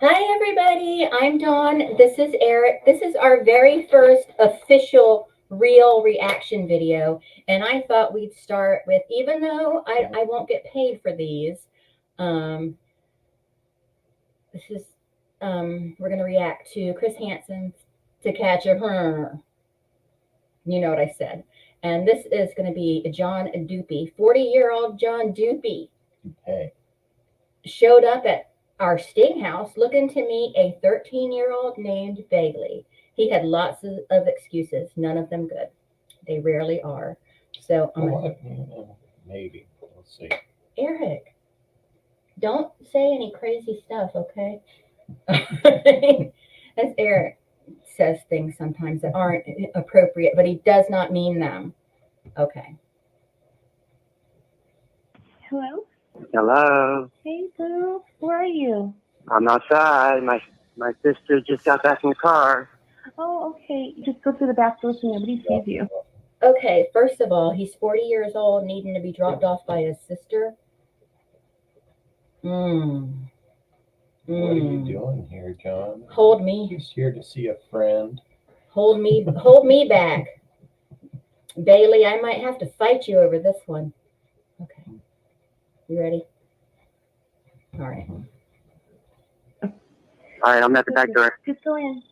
Hi, everybody. I'm Dawn. This is Eric. This is our very first official real reaction video. And I thought we'd start with, even though I won't get paid for these, this is, we're going to react to Chris Hansen's To Catch a Her. You know what I said. And this is going to be John Dupee, 40-year-old John Dupee. Hey. Showed up at our state house looking to meet a 13-year-old named Bailey. He had lots of excuses, none of them good. They rarely are. So maybe. Let's see. Eric, don't say any crazy stuff, okay? As Eric says things sometimes that aren't appropriate, but he does not mean them. Okay. Hello? Hello. Hey, girl. Where are you? I'm outside. My sister just got back in the car. Oh, okay. Just go through the back door so nobody sees you. Okay, first of all, he's 40 years old, needing to be dropped off by his sister. What are you doing here, John? Hold me. He's here to see a friend. Hold me back. Bailey, I might have to fight you over this one. Okay. You ready? All right. All right, I'm at the back door. Just go in.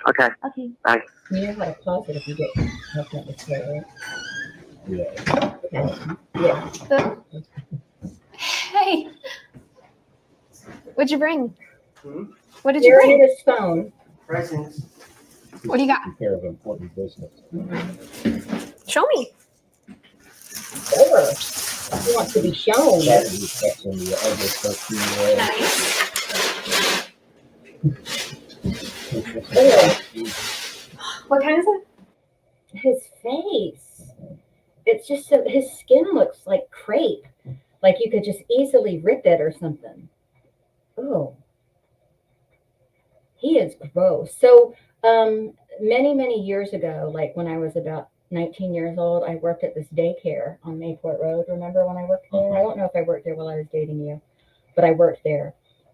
Okay. Okay. Bye. You know how to pause it if you get helped out this way, right? Yeah. Okay. Yeah. Hey, what'd you bring? What did you You're bring? in his phone. Presents. What do you got? Taking care of important business. Show me. Over. He wants to be shown. Nice. What kind is it? His face. It's just so, his skin looks like crepe. Like you could just easily rip it or something. Oh. He is gross. So many years ago, like when I was about 19 years old, I worked at this daycare on Mayport Road. Remember when I worked there? I don't know if I worked there while I was dating you, but I worked there.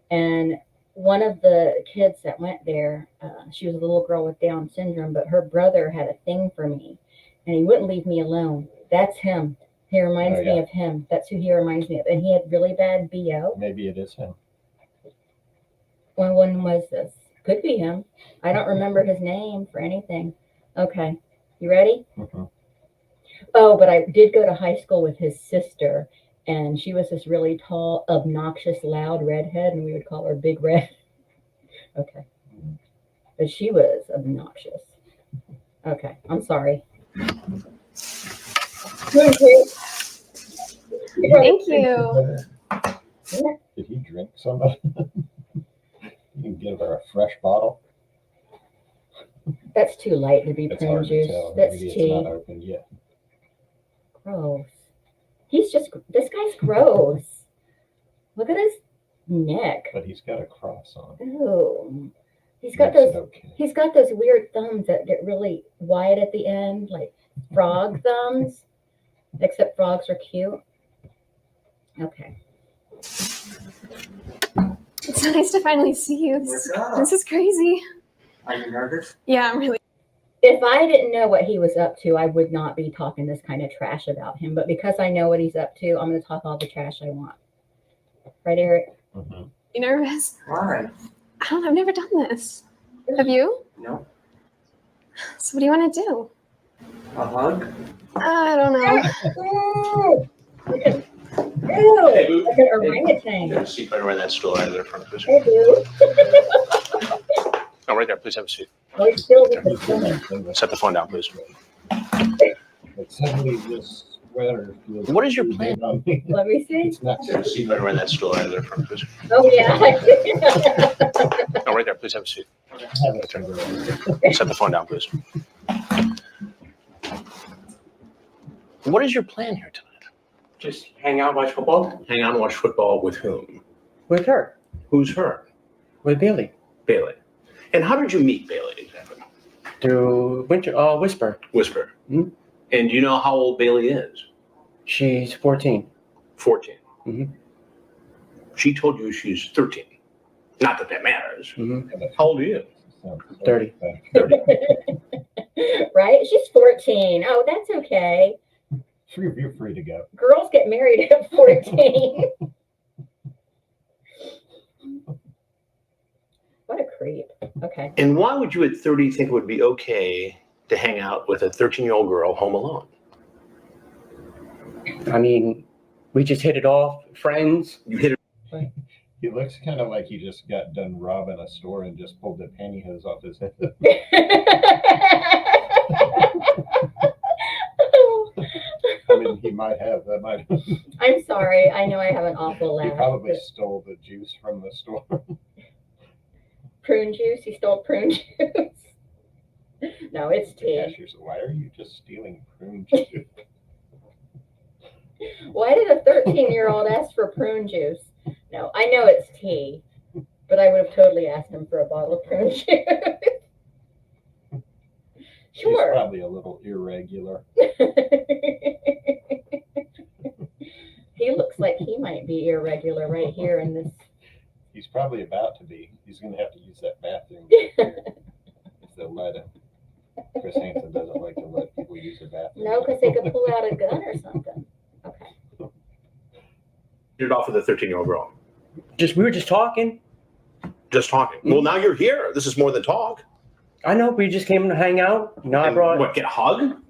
And one of the kids that went there, she was a little girl with Down syndrome, but her brother had a thing for me, and he wouldn't leave me alone. That's him. He reminds me of him. That's who he reminds me of. And he had really bad BO. Maybe it is him. When was this? Could be him. I don't remember his name for anything. Okay. You ready? Mm-hmm. Oh, but I did go to high school with his sister, and she was this really tall, obnoxious, loud redhead, and we would call her Big Red. Okay. But she was obnoxious. Okay. I'm sorry. Thank you. Did he drink somebody? You can give her a fresh bottle. That's too light to be prune juice. That's Maybe tea. it's not open yet. Gross. He's just, this guy's gross. Look at his neck. But he's got a cross on. Ooh. He's got those Okay. He's got those weird thumbs that get really wide at the end, like frog thumbs. Except frogs are cute. Okay. It's so nice to finally see you. This is crazy. Are you nervous? Yeah, I'm really. If I didn't know what he was up to, I would not be talking this kind of trash about him. But because I know what he's up to, I'm going to talk all the trash I want. Right, Eric? Mm-hmm. You nervous? Why? I don't know. I've never done this. Have you? No. So what do you want to do? A hug? I don't know. Ew, like an orangutan. Have a seat right around that stool right there in front of us. Hey, dude. Oh, right there. Please have a seat. Oh, he's still with his phone. Set the phone down, please. But suddenly this sweater feels. What is your plan? on me. Let me see. It's not. Have a seat right around that stool right there in front of us. Oh, yeah. Oh, right there. Please have a seat. Have it turned around. Set the phone down, please. What is your plan here tonight? Just hang out, watch football? Hang out and watch football with whom? With her. Who's her? With Bailey. Bailey. And how did you meet Bailey exactly? Through Whisper. Whisper. Hmm? And do you know how old Bailey is? She's 14. 14. Mhm. She told you she's 13. Not that that matters. Mhm. How old are you? 30. 30. Right? She's 14. Oh, that's okay. You're free to go. Girls get married at 14. What a creep. Okay. And why would you at 30 think it would be okay to hang out with a 13-year-old girl home alone? I mean, we just hit it off, friends. You hit it. He looks kind of like he just got done robbing a store and just pulled the pantyhose off his head. I mean, he might have. That might. I'm sorry. I know I have an awful He laugh. probably stole the juice from the store. Prune juice? He stole prune juice. No, it's The tea. cashier said, "Why are you just stealing prune juice?" Why did a 13-year-old ask for prune juice? No, I know it's tea, but I would have totally asked him for a bottle of prune juice. He's Sure. probably a little irregular. He looks like he might be irregular right here in this. He's probably about to be. He's going to have to use that bathroom if they'll let him. Chris Hansen doesn't like to let people use their bathroom. No, because they could pull out a gun or something. Okay. Hit it off with a 13-year-old girl. We were just talking. Just talking. Well, now you're here. This is more than talk. I know, we just came to hang out. You know, I And brought what, get a hug?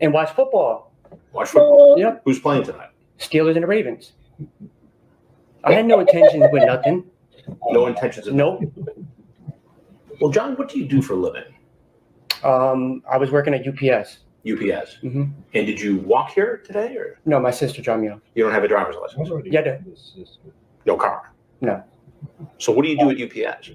and watch football. Watch football. Yep. Who's playing tonight? Steelers and the Ravens. I had no intentions with nothing. No intentions of. Nope. Well, John, what do you do for a living? I was working at UPS. UPS. hmm And did you walk here today, or No, my sister dropped me off. you don't have a driver's license? Yeah, I do. His sister. No car? No. So what do you do at UPS?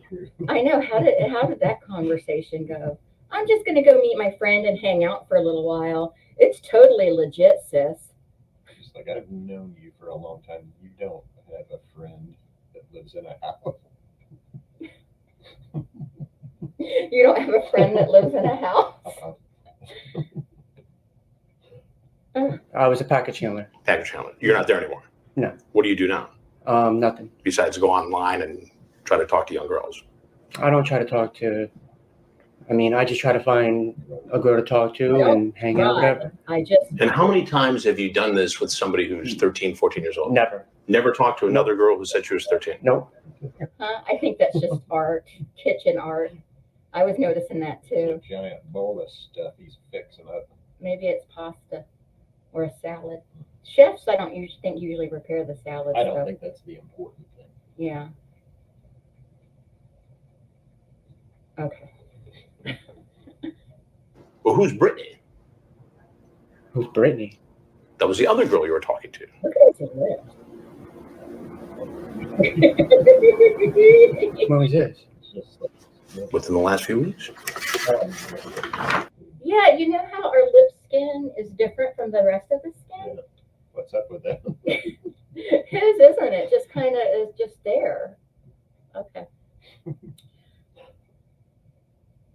I know. How did that conversation go? I'm just going to go meet my friend and hang out for a little while. It's totally legit, sis. He's like, I've known you for a long time. You don't have a friend that lives in a house. You don't have a friend that lives in a house? I was a package handler. Package handler. You're not there anymore? No. What do you do now? Nothing. Besides go online and try to talk to young girls? I don't try to talk to. I mean, I just try to find a girl to talk to Nope. and hang out, whatever. I just And how many times have you done this with somebody who's 13, 14 years old? Never. Never talked to another girl who said she was 13? Nope. I think that's just art, kitchen art. I was noticing that A too. giant bowl of stuff he's fixing up. Maybe it's pasta or a salad. Chefs, I don't usually prepare the salad. I don't so, think that's the important thing. yeah. Okay. Well, who's Brittany? Who's Brittany? That was the other girl you were talking to. Look at his lips. What was this? It's just like, Within the last few weeks? Yeah, you know how our lip skin is different from the rest of the skin? what's up with that? His isn't it? Just kind of is just there. Okay.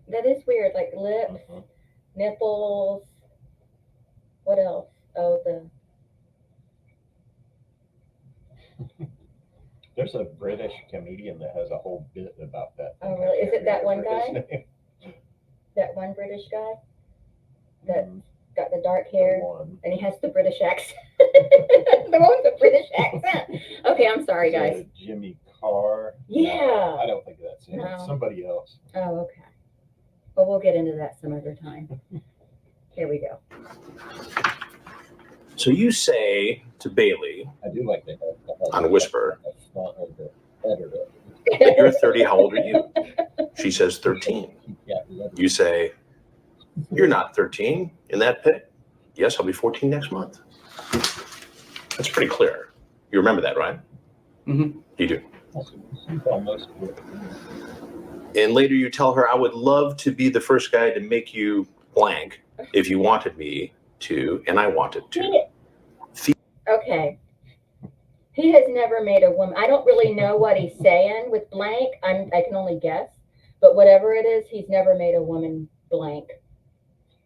That is weird, like lips, Uh-huh. nipples. What else? Oh, There's a British comedian that has a whole bit about that. Oh, really? Is it that one His guy? name. that one British guy that Mhm. got the dark The hair one. and he has the British accent. The one with the British accent. Okay, I'm sorry, Is guys. it Jimmy Carr. Yeah. I don't think that's him. No. It's somebody else. Oh, okay. Well, we'll get into that some other time. Here we go. So you say to Bailey I do like that. on a whisper Better. that you're 30, how old are you? She says 13. You say, you're not 13 in that pit? Yes, I'll be 14 next month. That's pretty clear. You remember that, right? Mm-hmm. You do. Almost. And later you tell her, I would love to be the first guy to make you blank if you wanted me to, and I wanted to. Okay. He has never made a woman. I don't really know what he's saying with blank. I can only guess. But whatever it is, he's never made a woman blank.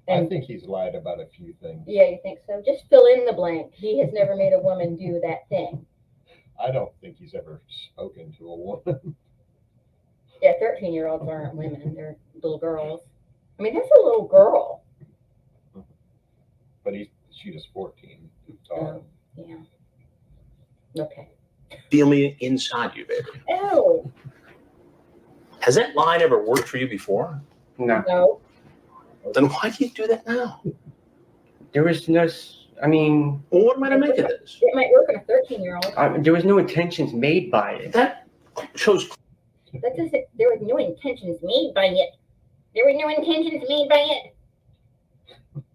I think he's lied about a few things. Yeah, you think so? Just fill in the blank. He has never made a woman do that thing. I don't think he's ever spoken to a woman. Yeah, 13-year-olds aren't women. They're little girls. I mean, that's a little girl. But she was 14. Yeah. Okay. Feel me inside you, baby. Oh, Has that line ever worked for you before? No, no. Then why do you do that now? there was no. I mean, Well, what am I to make of this? It might work on a 13-year-old. there was no intentions made by it. That shows That doesn't, there were no intentions made by it. There were no intentions made by it.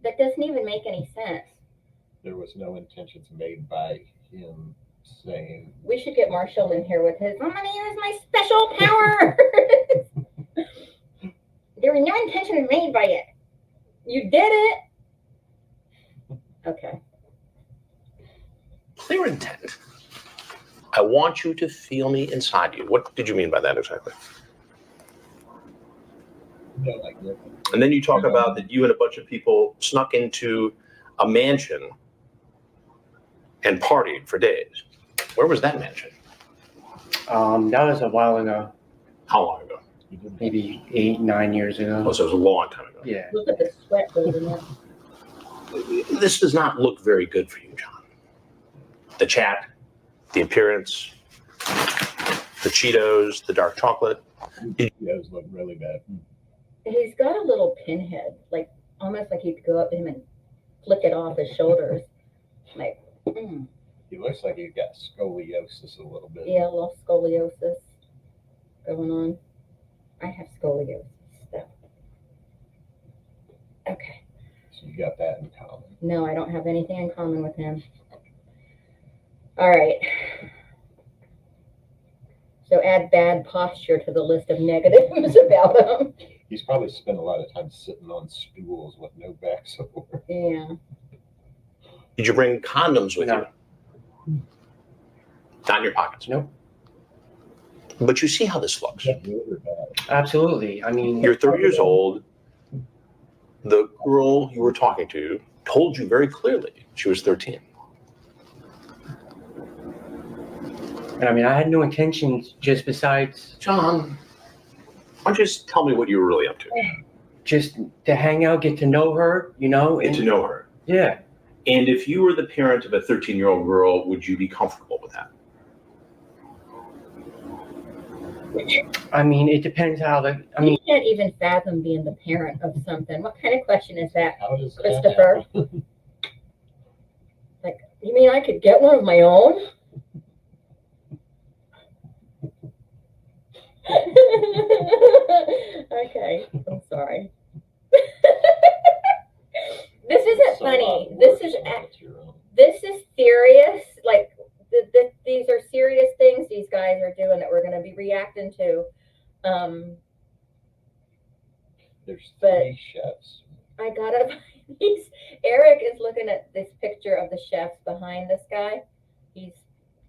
That doesn't even make any sense. There was no intentions made by him saying. We should get Marshall in here with his, I'm going to use my special power. There were no intentions made by it. You did it. Okay. clear intent. I want you to feel me inside you. What did you mean by that exactly? And then you talk about that you and a bunch of people snuck into a mansion and partied for days. Where was that mansion? That was a while ago, How long ago? maybe 8, 9 years ago. Oh, so it was a long time ago. Yeah. Look at the sweat building up. This does not look very good for you, John. The chat, the appearance, the Cheetos, the dark chocolate. Those look really bad. He's got a little pinhead, like almost like he'd go up to him and flick it off his shoulders. Like, He looks like he's got scoliosis a little bit. yeah, a little scoliosis going on. I have scoliosis stuff. Okay. So you got that in common. No, I don't have anything in common with him. All right. So add bad posture to the list of negatives about him. He's probably spent a lot of time sitting on stools with no back support. Yeah. Did you bring condoms with No. you? Not in your pockets? Nope. But you see how this looks. Really bad. Absolutely. I mean, You're 30 years old. The girl you were talking to told you very clearly she was 13. and I mean, I had no intentions just besides John, why don't you just tell me what you were really up to? just to hang out, get to know her, you know? Get to know her. Yeah. And if you were the parent of a 13-year-old girl, would you be comfortable with that? I mean, it depends how the, I mean, You can't even fathom being the parent of something. What kind of question is that? How does that Christopher? happen? Like, you mean I could get one of my own? Okay, I'm sorry. This isn't So, funny. worse This is when it's your own. this is serious. Like these are serious things these guys are doing that we're going to be reacting to. There's But- 3 chefs. I gotta find these. Eric is looking at this picture of the chefs behind this guy. He's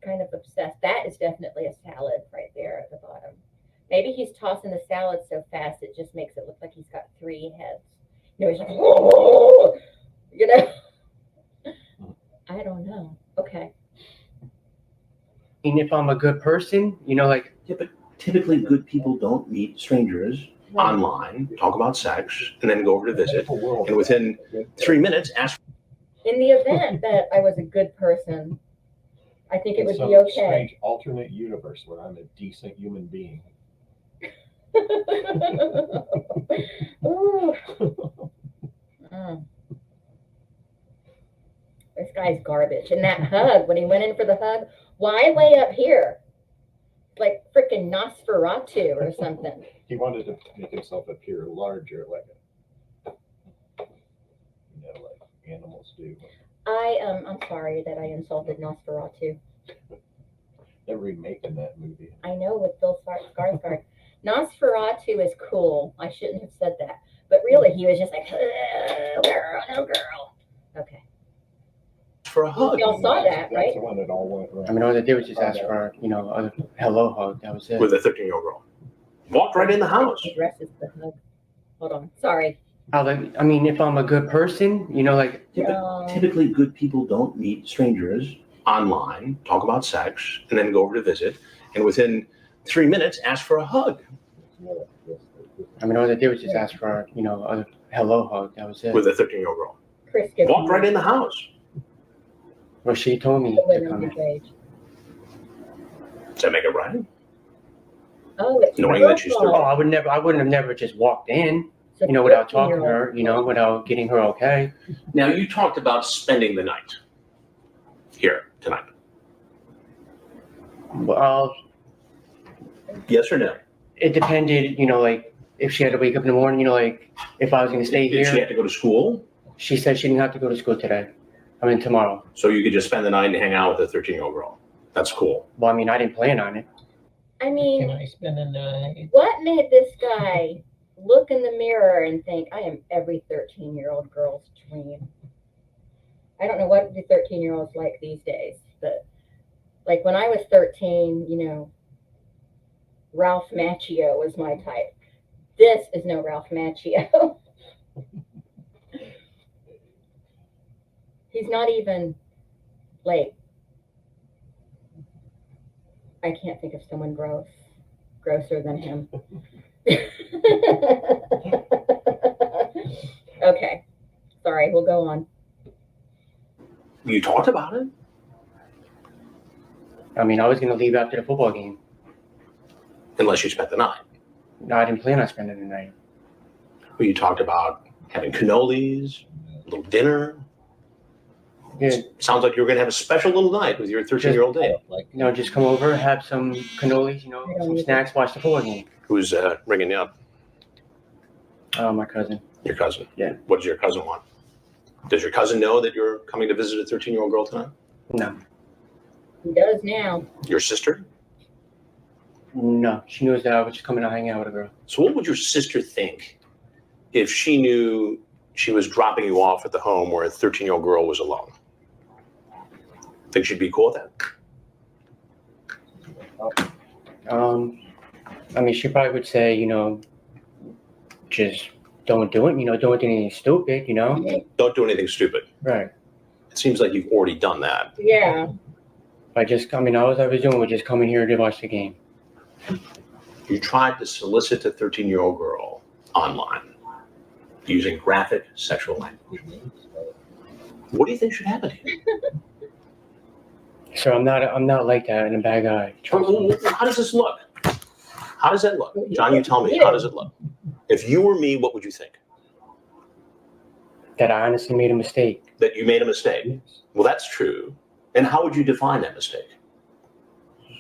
kind of obsessed. That is definitely a salad right there at the bottom. Maybe he's tossing the salad so fast it just makes it look like he's got 3 heads. You know, he's like, whoa, you know. I don't know. Okay. and if I'm a good person, you know, like, Yeah, but typically good people don't meet strangers online, talk about sex, and then go over to visit. And within 3 minutes, ask. In the event that I was a good person, I think it would Some be okay. strange alternate universe where I'm a decent human being. Ooh. Mm. This guy's garbage. And that hug, when he went in for the hug, why way up here? Like freaking Nosferatu or something. He wanted to make himself appear larger, like like animals do. I'm sorry that I insulted Nosferatu. They're remaking that movie. I know with Bill Skarsgård. Nosferatu is cool. I shouldn't have said that. But really, he was just like, oh, girl, no girl. Okay. For a hug Y'all saw that, That's right? the one that all went wrong. I mean, all they did was just ask for, you know, a hello hug. That was it. with a 13-year-old girl. Walked right in the house. He dresses the hug. Hold on. Sorry. I mean, if I'm a good person, you know, like, Yeah, No. but typically good people don't meet strangers online, talk about sex, and then go over to visit. And within 3 minutes, ask for a hug. I mean, all they did was just ask for, a hello hug. That was it. With a 13-year-old girl. Chris gets Walked right in the house. Well, she told me to women come his in. age. Does that make it right? Oh, it's Knowing her that she's fault. Oh, I wouldn't have never just walked in, It's a without talking to 13-year-old. her, without getting her okay. Now, you talked about spending the night here tonight. Well, Yes or no? it depended, like if she had to wake up in the morning, like if I was going to stay Did she here. have to go to school? She said she didn't have to go to school today. Tomorrow. So you could just spend the night and hang out with a 13-year-old girl. That's cool. Well, I didn't plan on it. I mean, Can I spend a night? what made this guy look in the mirror and think, I am every 13-year-old girl's dream? I don't know what the 13-year-olds like these days, but like when I was 13, Ralph Macchio was my type. This is no Ralph Macchio. He's not even like, I can't think of someone grosser than him. Okay. Sorry, we'll go on. You talked about it. I was going to leave after the football game. Unless you spent the night. No, I didn't plan on spending the night. Well, you talked about having cannolis, a little dinner. Yeah. Sounds like you were going to have a special little night with your 13-year-old date. Just come over, have some cannolis, some snacks, watch the football game. Who's ringing you up? My cousin. Your cousin? Yeah. What does your cousin want? Does your cousin know that you're coming to visit a 13-year-old girl tonight? No. He does now. Your sister? No. She knows that I was just coming to hang out with a girl. So what would your sister think if she knew she was dropping you off at the home where a 13-year-old girl was alone? Think she'd be cool with that? She probably would say, just don't do it, don't do anything stupid, Don't do anything stupid. Right. It seems like you've already done that. Yeah. All I was doing was just coming here to watch the game. You tried to solicit a 13-year-old girl online using graphic sexual language. What do you think should happen here? So I'm not like that and a bad guy. How does this look? How does that look? John, you tell me, how does it look? If you were me, what would you think? That I honestly made a mistake. That you made a mistake? Well, that's true. And how would you define that mistake?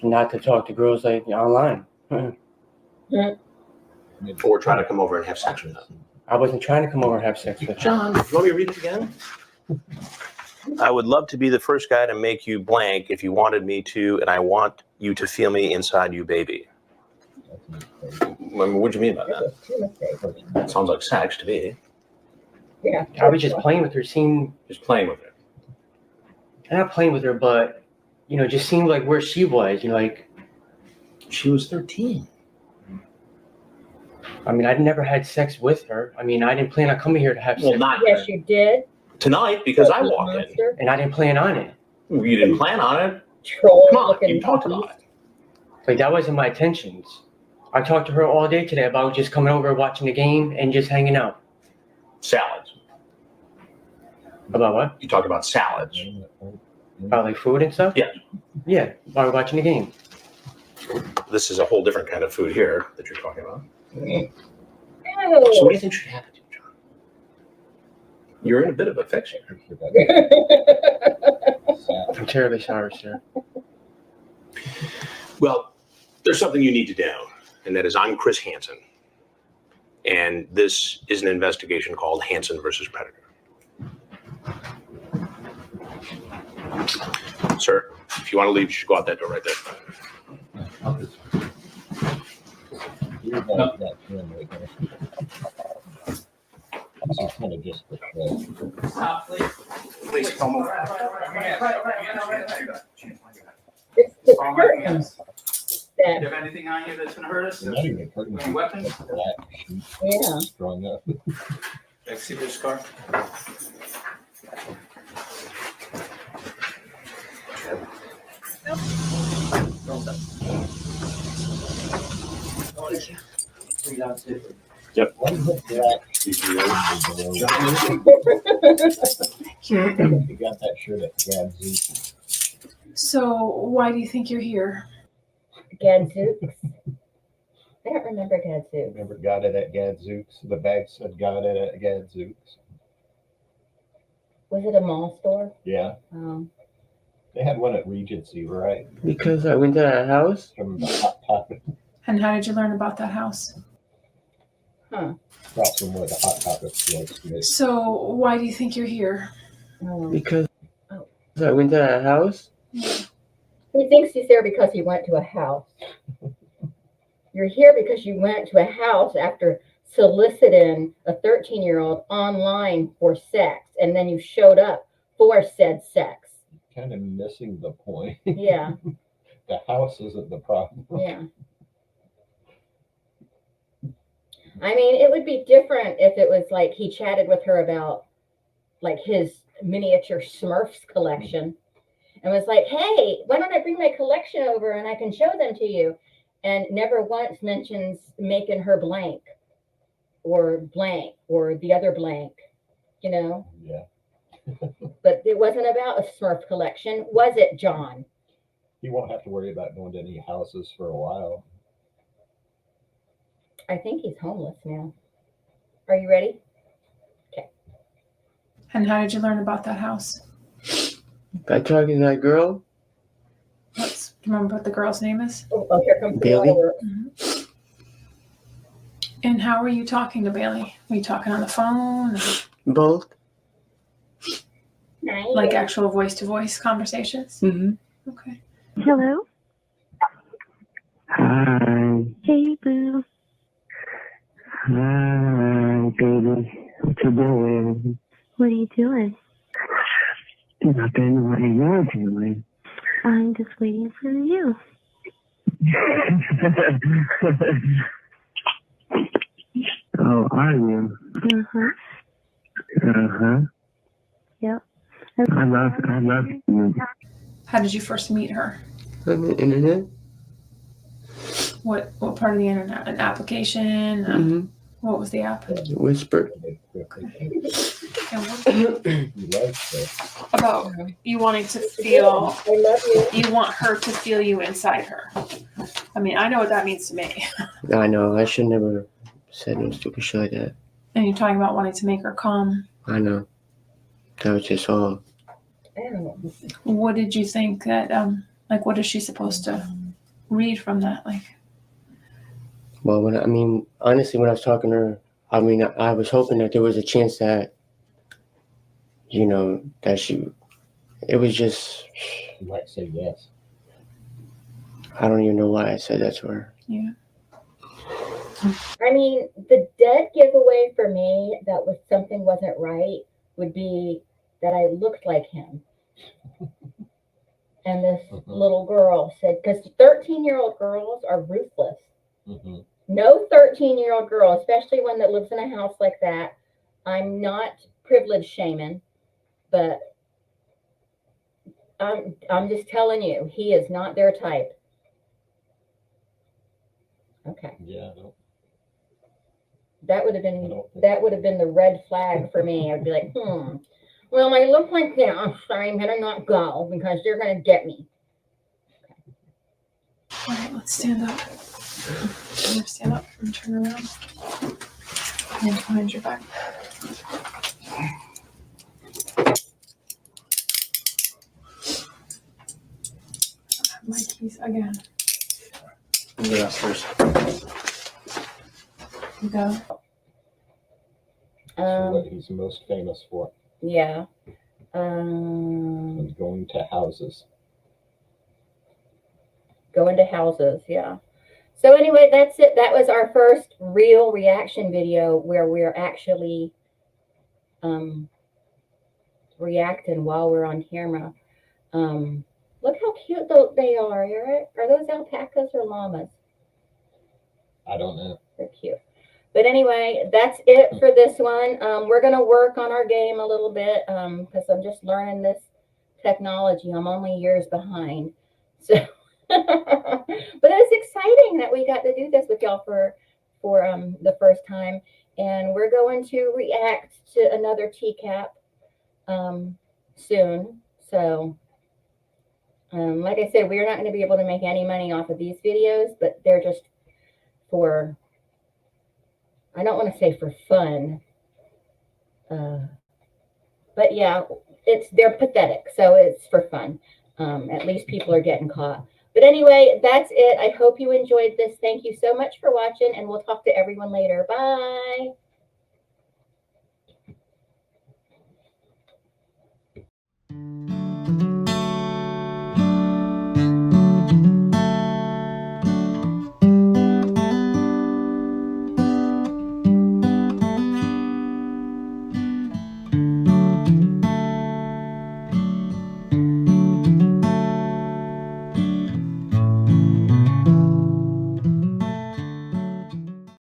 Not to talk to girls like online. Or try to come over and have sex with them? I wasn't trying to come over and have sex with her. John, you want me to read it again? I would love to be the first guy to make you blank if you wanted me to, and I want you to feel me inside you, baby. What do you mean by that? Sounds like sex to me. Yeah. I was just playing with her, Just playing with her. not playing with her, but, just seemed like where she was, She was 13. I never had sex with her. I didn't plan on coming here to have Well, sex. not Yes, you did. tonight because I walked in. Monster. And I didn't plan on it. You didn't plan on it. Troll Come on, looking you talked about it. Like, that wasn't my intentions. I talked to her all day today about just coming over, watching the game, and just hanging out. Salads. About what? You talked about salads. About, like, food and stuff? Yeah. Yeah, while we're watching the game. This is a whole different kind of food here that you're talking about. So Ew. what do you think should happen to you, John? You're in a bit of a fix here. I'm terribly sorry, sir. Well, there's something you need to know, and that is I'm Chris Hansen. And this is an investigation called Hanson versus Predator. Sir, if you want to leave, you should go out that door right there. Please come over. It's the curtains Do that, you have anything on you that's gonna hurt us? Not even a curtain. Any weapons? yeah. Strung up. Let's see this scar. Yep. Why is it black? You got that shirt at Gadzooks. So why do you think you're here? Gadzooks. I don't remember Gadzooks. Remember, got it at Gadzooks. The bag said got it at Gadzooks. Was it a mall store? Yeah, they had one at Regency, right? Because I went to that house. From the Hot Topic, And how did you learn about that house? across from where the Hot Topic was. So why do you think you're here? Because I went to that house. He thinks he's there because he went to a house. You're here because you went to a house after soliciting a 13-year-old online for sex, and then you showed up for said sex. Kind of missing the point. Yeah. The house isn't the problem. Yeah. I mean, it would be different if it was like he chatted with her about like his miniature Smurfs collection and was like, hey, why don't I bring my collection over and I can show them to you? And never once mentions making her blank or the other blank, you know? Yeah. But it wasn't about a Smurf collection, was it, John? He won't have to worry about going to any houses for a while. I think he's homeless now. Are you ready? And how did you learn about that house? By talking to that girl. Do you remember what the girl's name is? Oh, here comes Bailey? the And how were you talking to Bailey? Were you talking on the phone? Both. Like actual voice-to-voice conversations? Mm-hmm. Okay. Hello? Hi. Hey, boo. Hi, baby. What you doing? What are you doing? Nothing. What are you doing? I'm just waiting for you. Oh, are you? Uh-huh. Uh-huh. Yep. I love you. How did you first meet her? On the internet. What part of the internet? An application? Mm-hmm. What was the app? Whisper. And what He likes it. about you wanting to feel, I love you. you want her to feel you inside her? I mean, I know what that means to me. I know. I should never said no stupid shit like that. And you're talking about wanting to make her come. I know. That was just all. I don't know. What did you think that, like, what is she supposed to read from that? Like, Well, honestly, when I was talking to her, I was hoping that there was a chance that, that it was just, He might say yes. I don't even know why I said that to her. yeah. I mean, the dead giveaway for me that was something wasn't right would be that I looked like him. And this little girl said, because 13-year-old girls are ruthless. Mm-hmm. No 13-year-old girl, especially one that lives in a house like that. I'm not privilege shaming, but I'm just telling you, he is not their type. Okay. Yeah, I don't. That would have been the red flag for me. I'd be like, well, I look like this, so I better not go because they're going to get me. All right, let's stand up. I'm gonna stand up and turn around. And behind your back. I have my keys again. Yeah, first. You go. What he's most famous for Yeah. is going to houses. Going to houses, yeah. So anyway, that's it. That was our first real reaction video where we're actually reacting while we're on camera. Look how cute they are. Are those alpacas or llamas? I don't know. They're cute. But anyway, that's it for this one. We're going to work on our game a little bit because I'm just learning this technology. I'm only years behind. So, but it was exciting that we got to do this with y'all for for the first time, and we're going to react to another TCaP soon. So, like I said, we're not going to be able to make any money off of these videos, but they're just for, I don't want to say for fun, but yeah, they're pathetic, so it's for fun. At least people are getting caught. But anyway, that's it. I hope you enjoyed this. Thank you so much for watching, and we'll talk to everyone later. Bye.